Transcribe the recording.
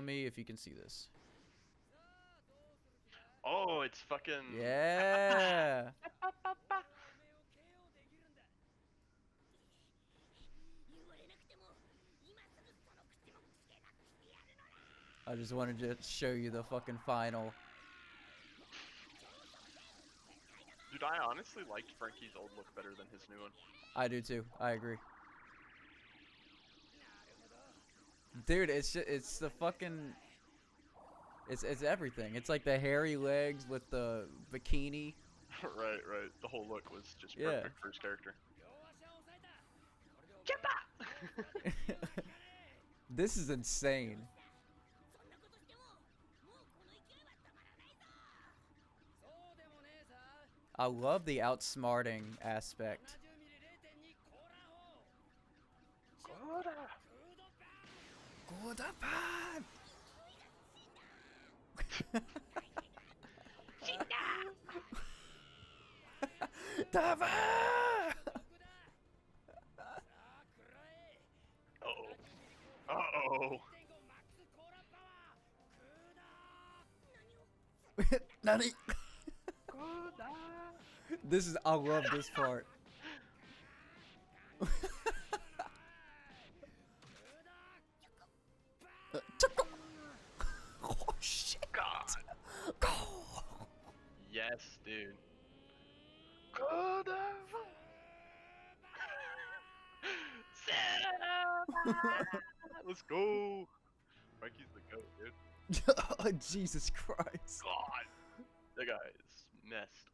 me if you can see this. Oh, it's fucking. Yeah. I just wanted to show you the fucking final. Dude, I honestly liked Franky's old look better than his new one. I do too. I agree. Dude, it's the fucking it's everything. It's like the hairy legs with the bikini. Right. The whole look was just Yeah. perfect for his character. This is insane. I love the outsmarting aspect. Dava! Uh-oh. Nani? I love this part. Oh shit. God. Go. Yes, dude. Let's go. Franky's the goat, dude. Jesus Christ. God. That guy is messed